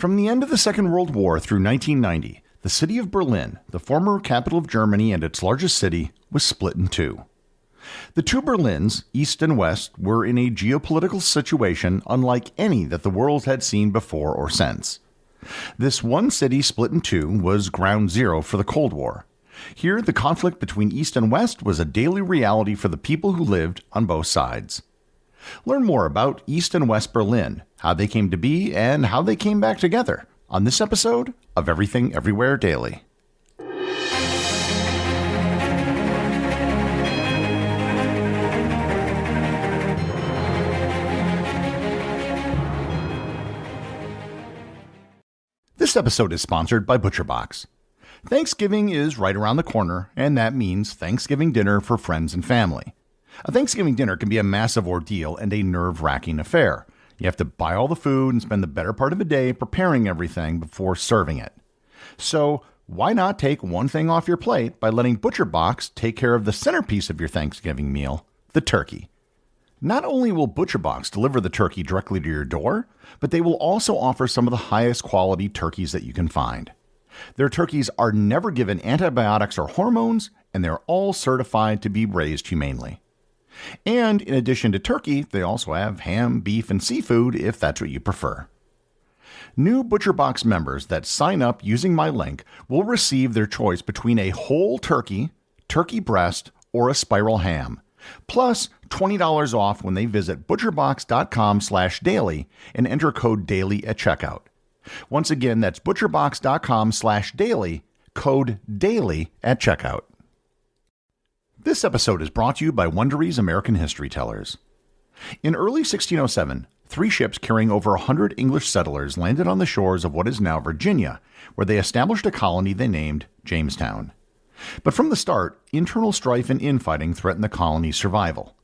From the end of the Second World War through 1990, the city of Berlin, the former capital of Germany and its largest city, was split in two. The two Berlins, East and West, were in a geopolitical situation unlike any that the world had seen before or since. This one city split in two was ground zero for the Cold War. Here, the conflict between East and West was a daily reality for the people who lived on both sides. Learn more about East and West Berlin, how they came to be, and how they came back together on this episode of Everything Everywhere Daily. This episode is sponsored by ButcherBox. Thanksgiving is right around the corner, and that means Thanksgiving dinner for friends and family. A Thanksgiving dinner can be a massive ordeal and a nerve-wracking affair. You have to buy all the food and spend the better part of a day preparing everything before serving it. So, why not take one thing off your plate by letting ButcherBox take care of the centerpiece of your Thanksgiving meal, the turkey? Not only will ButcherBox deliver the turkey directly to your door, but they will also offer some of the highest quality turkeys that you can find. Their turkeys are never given antibiotics or hormones, and they're all certified to be raised humanely. And in addition to turkey, they also have ham, beef, and seafood if that's what you prefer. New ButcherBox members that sign up using my link will receive their choice between a whole turkey, turkey breast, or a spiral ham, plus $20 off when they visit butcherbox.com/daily and enter code DAILY at checkout. Once again, that's butcherbox.com/daily, code DAILY at checkout. This episode is brought to you by Wondery's American History Tellers. In early 1607, 3 ships carrying over 100 English settlers landed on the shores of what is now Virginia, where they established a colony they named Jamestown. But from the start, internal strife and infighting threatened the colony's survival.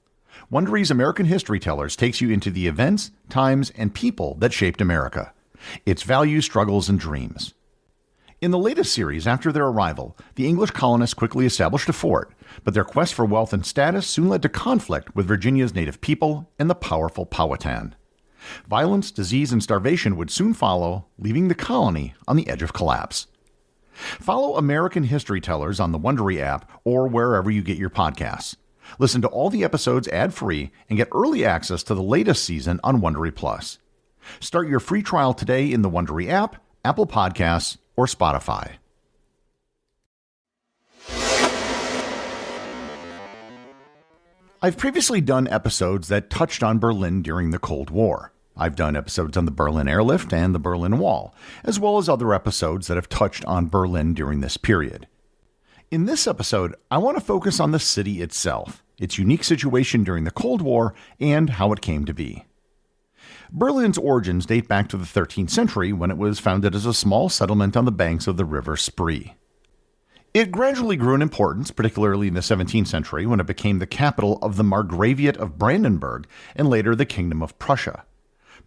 Wondery's American History Tellers takes you into the events, times, and people that shaped America, its values, struggles, and dreams. In the latest series, after their arrival, the English colonists quickly established a fort, but their quest for wealth and status soon led to conflict with Virginia's native people and the powerful Powhatan. Violence, disease, and starvation would soon follow, leaving the colony on the edge of collapse. Follow American History Tellers on the Wondery app or wherever you get your podcasts. Listen to all the episodes ad-free and get early access to the latest season on Wondery Plus. Start your free trial today in the Wondery app, Apple Podcasts, or Spotify. I've previously done episodes that touched on Berlin during the Cold War. I've done episodes on the Berlin Airlift and the Berlin Wall, as well as other episodes that have touched on Berlin during this period. In this episode, I want to focus on the city itself, its unique situation during the Cold War, and how it came to be. Berlin's origins date back to the 13th century when it was founded as a small settlement on the banks of the River Spree. It gradually grew in importance, particularly in the 17th century when it became the capital of the Margraviate of Brandenburg and later the Kingdom of Prussia.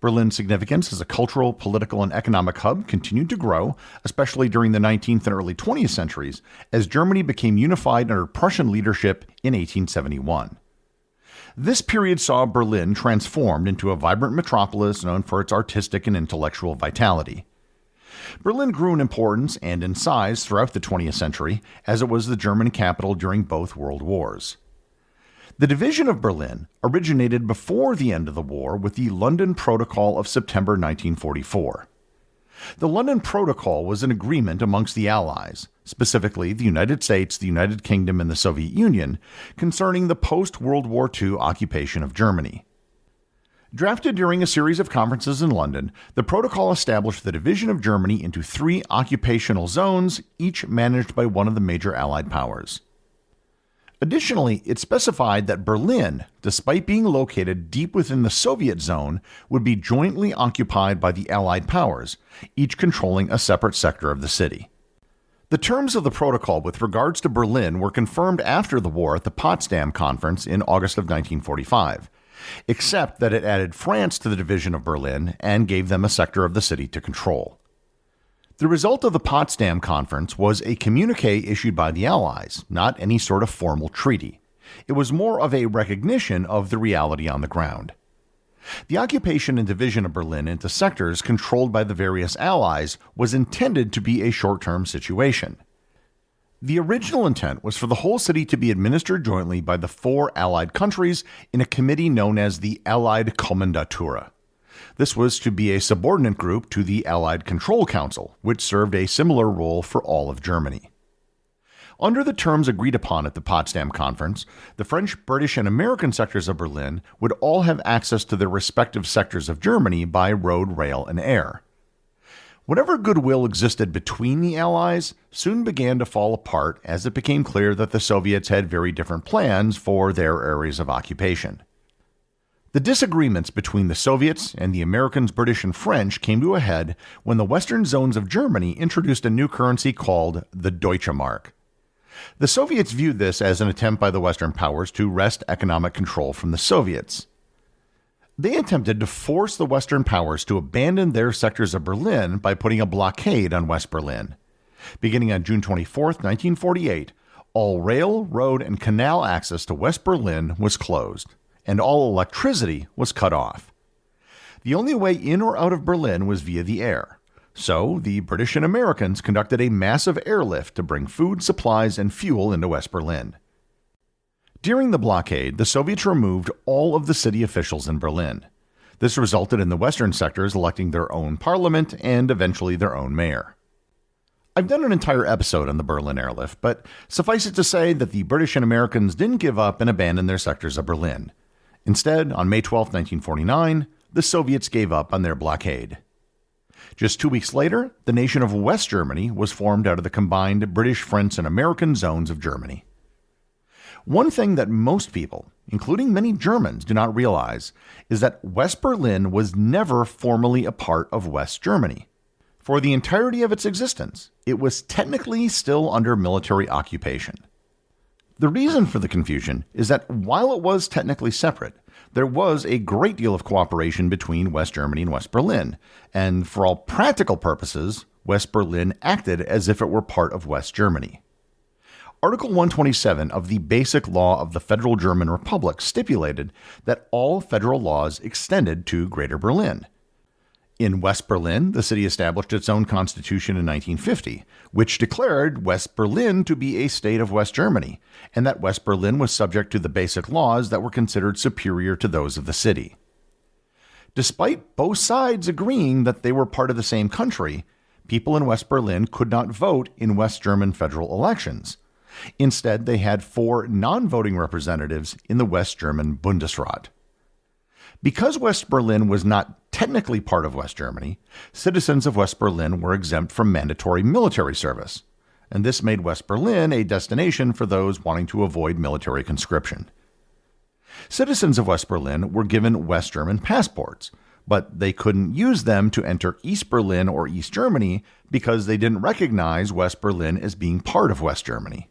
Berlin's significance as a cultural, political, and economic hub continued to grow, especially during the 19th and early 20th centuries, as Germany became unified under Prussian leadership in 1871. This period saw Berlin transformed into a vibrant metropolis known for its artistic and intellectual vitality. Berlin grew in importance and in size throughout the 20th century, as it was the German capital during both World Wars. The division of Berlin originated before the end of the war with the London Protocol of September 1944. The London Protocol was an agreement amongst the Allies, specifically the United States, the United Kingdom, and the Soviet Union, concerning the post-World War II occupation of Germany. Drafted during a series of conferences in London, the protocol established the division of Germany into 3 occupational zones, each managed by one of the major Allied powers. Additionally, it specified that Berlin, despite being located deep within the Soviet zone, would be jointly occupied by the Allied powers, each controlling a separate sector of the city. The terms of the protocol with regards to Berlin were confirmed after the war at the Potsdam Conference in August of 1945, except that it added France to the division of Berlin and gave them a sector of the city to control. The result of the Potsdam Conference was a communiqué issued by the Allies, not any sort of formal treaty. It was more of a recognition of the reality on the ground. The occupation and division of Berlin into sectors controlled by the various Allies was intended to be a short-term situation. The original intent was for the whole city to be administered jointly by the 4 Allied countries in a committee known as the Allied Kommandatur. This was to be a subordinate group to the Allied Control Council, which served a similar role for all of Germany. Under the terms agreed upon at the Potsdam Conference, the French, British, and American sectors of Berlin would all have access to their respective sectors of Germany by road, rail, and air. Whatever goodwill existed between the Allies soon began to fall apart as it became clear that the Soviets had very different plans for their areas of occupation. The disagreements between the Soviets and the Americans, British, and French came to a head when the western zones of Germany introduced a new currency called the Deutsche Mark. The Soviets viewed this as an attempt by the Western powers to wrest economic control from the Soviets. They attempted to force the Western powers to abandon their sectors of Berlin by putting a blockade on West Berlin. Beginning on June 24, 1948, all rail, road, and canal access to West Berlin was closed, and all electricity was cut off. The only way in or out of Berlin was via the air. So, the British and Americans conducted a massive airlift to bring food, supplies, and fuel into West Berlin. During the blockade, the Soviets removed all of the city officials in Berlin. This resulted in the western sectors electing their own parliament and eventually their own mayor. I've done an entire episode on the Berlin airlift, but suffice it to say that the British and Americans didn't give up and abandon their sectors of Berlin. Instead, on May 12, 1949, the Soviets gave up on their blockade. Just 2 weeks later, the nation of West Germany was formed out of the combined British, French, and American zones of Germany. One thing that most people, including many Germans, do not realize is that West Berlin was never formally a part of West Germany. For the entirety of its existence, it was technically still under military occupation. The reason for the confusion is that while it was technically separate, there was a great deal of cooperation between West Germany and West Berlin, and for all practical purposes, West Berlin acted as if it were part of West Germany. Article 127 of the Basic Law of the Federal German Republic stipulated that all federal laws extended to Greater Berlin. In West Berlin, the city established its own constitution in 1950, which declared West Berlin to be a state of West Germany, and that West Berlin was subject to the basic laws that were considered superior to those of the city. Despite both sides agreeing that they were part of the same country, people in West Berlin could not vote in West German federal elections. Instead, they had 4 non-voting representatives in the West German Bundesrat. Because West Berlin was not technically part of West Germany, citizens of West Berlin were exempt from mandatory military service, and this made West Berlin a destination for those wanting to avoid military conscription. Citizens of West Berlin were given West German passports, but they couldn't use them to enter East Berlin or East Germany because they didn't recognize West Berlin as being part of West Germany.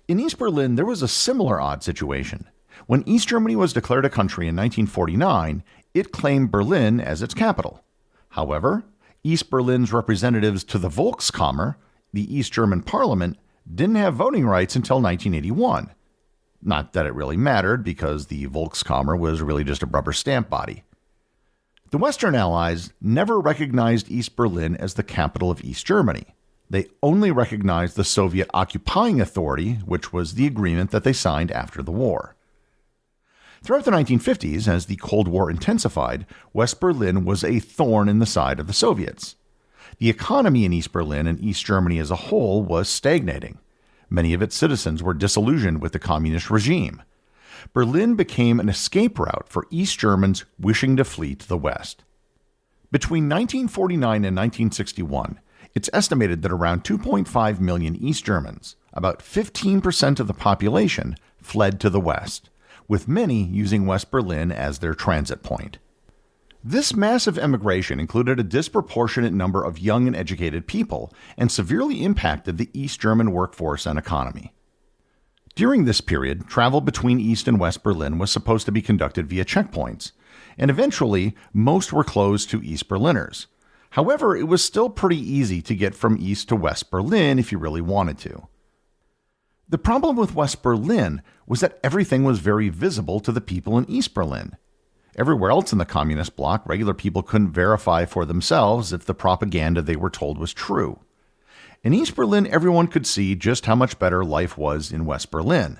In East Berlin, there was a similar odd situation. When East Germany was declared a country in 1949, it claimed Berlin as its capital. However, East Berlin's representatives to the Volkskammer, the East German parliament, didn't have voting rights until 1981. Not that it really mattered, because the Volkskammer was really just a rubber stamp body. The Western Allies never recognized East Berlin as the capital of East Germany. They only recognized the Soviet occupying authority, which was the agreement that they signed after the war. Throughout the 1950s, as the Cold War intensified, West Berlin was a thorn in the side of the Soviets. The economy in East Berlin and East Germany as a whole was stagnating. Many of its citizens were disillusioned with the communist regime. Berlin became an escape route for East Germans wishing to flee to the West. Between 1949 and 1961, it's estimated that around 2.5 million East Germans, about 15% of the population, fled to the West, with many using West Berlin as their transit point. This massive emigration included a disproportionate number of young and educated people and severely impacted the East German workforce and economy. During this period, travel between East and West Berlin was supposed to be conducted via checkpoints, and eventually most were closed to East Berliners. However, it was still pretty easy to get from East to West Berlin if you really wanted to. The problem with West Berlin was that everything was very visible to the people in East Berlin. everywhere else in the communist bloc, regular people couldn't verify for themselves if the propaganda they were told was true. In East Berlin, everyone could see just how much better life was in West Berlin.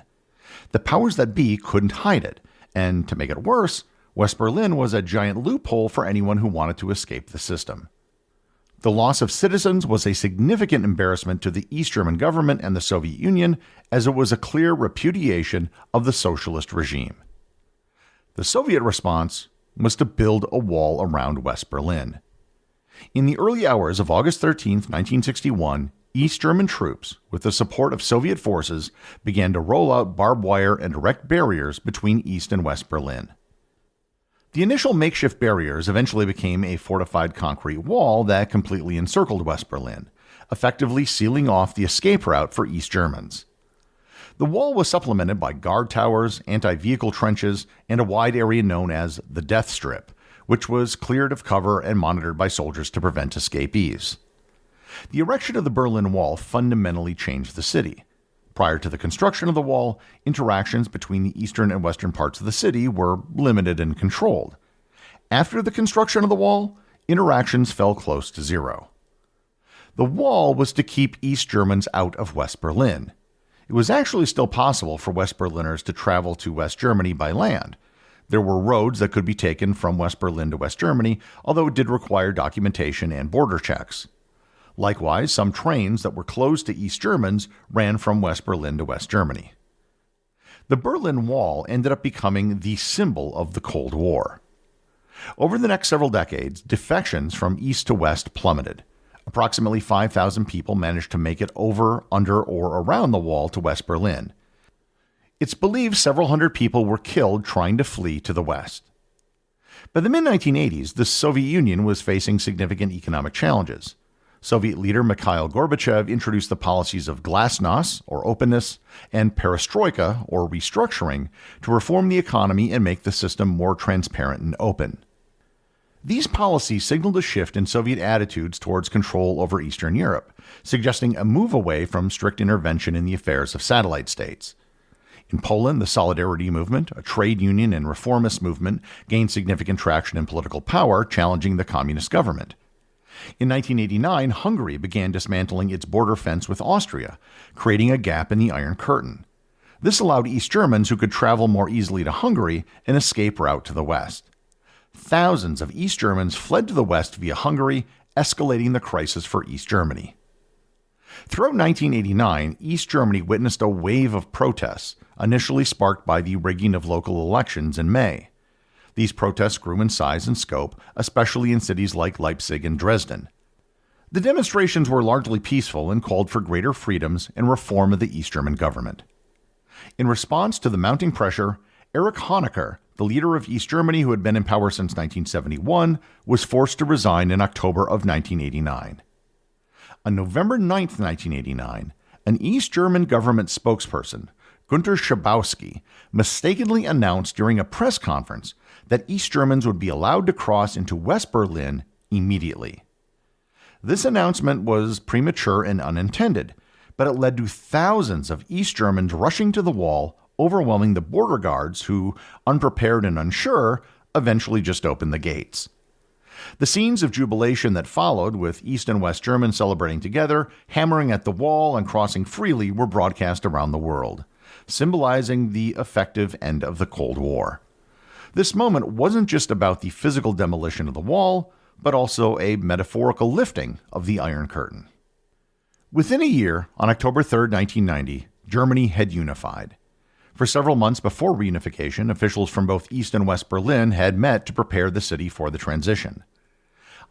The powers that be couldn't hide it, and to make it worse, West Berlin was a giant loophole for anyone who wanted to escape the system. The loss of citizens was a significant embarrassment to the East German government and the Soviet Union, as it was a clear repudiation of the socialist regime. The Soviet response was to build a wall around West Berlin. In the early hours of August 13, 1961, East German troops, with the support of Soviet forces, began to roll out barbed wire and erect barriers between East and West Berlin. The initial makeshift barriers eventually became a fortified concrete wall that completely encircled West Berlin, effectively sealing off the escape route for East Germans. The wall was supplemented by guard towers, anti-vehicle trenches, and a wide area known as the Death Strip, which was cleared of cover and monitored by soldiers to prevent escapees. The erection of the Berlin Wall fundamentally changed the city. Prior to the construction of the wall, interactions between the eastern and western parts of the city were limited and controlled. After the construction of the wall, interactions fell close to zero. The wall was to keep East Germans out of West Berlin. It was actually still possible for West Berliners to travel to West Germany by land. There were roads that could be taken from West Berlin to West Germany, although it did require documentation and border checks. Likewise, some trains that were closed to East Germans ran from West Berlin to West Germany. The Berlin Wall ended up becoming the symbol of the Cold War. Over the next several decades, defections from east to west plummeted. Approximately 5,000 people managed to make it over, under, or around the wall to West Berlin. It's believed several hundred people were killed trying to flee to the west. By the mid-1980s, the Soviet Union was facing significant economic challenges. Soviet leader Mikhail Gorbachev introduced the policies of glasnost, or openness, and perestroika, or restructuring, to reform the economy and make the system more transparent and open. These policies signaled a shift in Soviet attitudes towards control over Eastern Europe, suggesting a move away from strict intervention in the affairs of satellite states. In Poland, the Solidarity movement, a trade union and reformist movement, gained significant traction and political power, challenging the communist government. In 1989, Hungary began dismantling its border fence with Austria, creating a gap in the Iron Curtain. This allowed East Germans who could travel more easily to Hungary an escape route to the west. Thousands of East Germans fled to the west via Hungary, escalating the crisis for East Germany. Throughout 1989, East Germany witnessed a wave of protests, initially sparked by the rigging of local elections in May. These protests grew in size and scope, especially in cities like Leipzig and Dresden. The demonstrations were largely peaceful and called for greater freedoms and reform of the East German government. In response to the mounting pressure, Erich Honecker, the leader of East Germany who had been in power since 1971, was forced to resign in October of 1989. On November 9, 1989, an East German government spokesperson, Günter Schabowski, mistakenly announced during a press conference that East Germans would be allowed to cross into West Berlin immediately. This announcement was premature and unintended, but it led to thousands of East Germans rushing to the wall, overwhelming the border guards who, unprepared and unsure, eventually just opened the gates. The scenes of jubilation that followed, with East and West Germans celebrating together, hammering at the wall, and crossing freely, were broadcast around the world, symbolizing the effective end of the Cold War. This moment wasn't just about the physical demolition of the wall, but also a metaphorical lifting of the Iron Curtain. Within a year, on October 3, 1990, Germany had unified. For several months before reunification, officials from both East and West Berlin had met to prepare the city for the transition.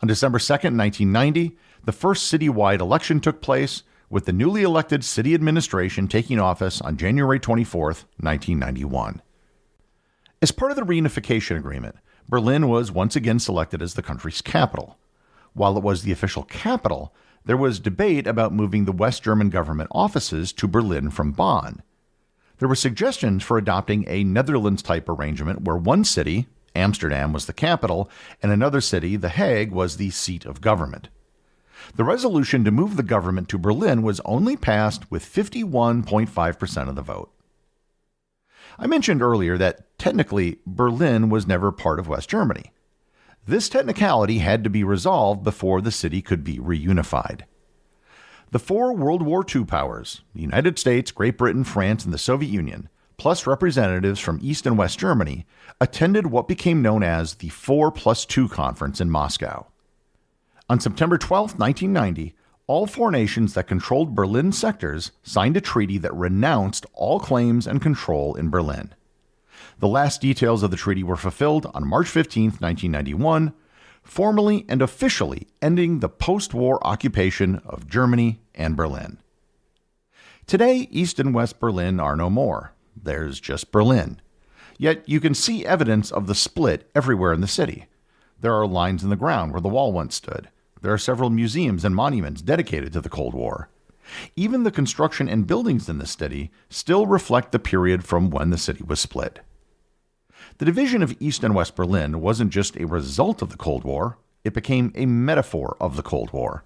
On December 2, 1990, the first citywide election took place, with the newly elected city administration taking office on January 24, 1991. As part of the reunification agreement, Berlin was once again selected as the country's capital. While it was the official capital, there was debate about moving the West German government offices to Berlin from Bonn. There were suggestions for adopting a Netherlands-type arrangement where one city, Amsterdam, was the capital, and another city, The Hague, was the seat of government. The resolution to move the government to Berlin was only passed with 51.5% of the vote. I mentioned earlier that technically Berlin was never part of West Germany. This technicality had to be resolved before the city could be reunified. The four World War II powers, the United States, Great Britain, France, and the Soviet Union, plus representatives from East and West Germany, attended what became known as the 4+2 Conference in Moscow. On September 12, 1990, all four nations that controlled Berlin sectors signed a treaty that renounced all claims and control in Berlin. The last details of the treaty were fulfilled on March 15, 1991, formally and officially ending the post-war occupation of Germany and Berlin. Today, East and West Berlin are no more. There's just Berlin. Yet you can see evidence of the split everywhere in the city. There are lines in the ground where the wall once stood. There are several museums and monuments dedicated to the Cold War. Even the construction and buildings in the city still reflect the period from when the city was split. The division of East and West Berlin wasn't just a result of the Cold War, it became a metaphor of the Cold War.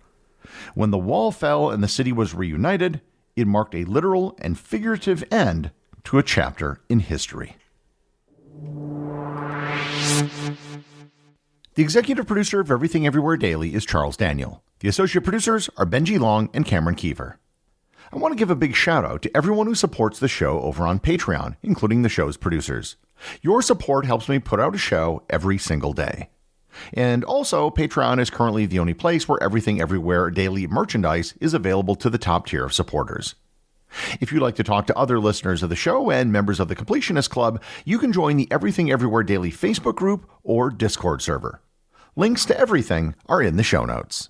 When the wall fell and the city was reunited, it marked a literal and figurative end to a chapter in history. The executive producer of Everything Everywhere Daily is Charles Daniel. The associate producers are Benji Long and Cameron Kieffer. I want to give a big shout out to everyone who supports the show over on Patreon, including the show's producers. Your support helps me put out a show every single day. And also, Patreon is currently the only place where Everything Everywhere Daily merchandise is available to the top tier of supporters. If you'd like to talk to other listeners of the show and members of the Completionist Club, you can join the Everything Everywhere Daily Facebook group or Discord server. Links to everything are in the show notes.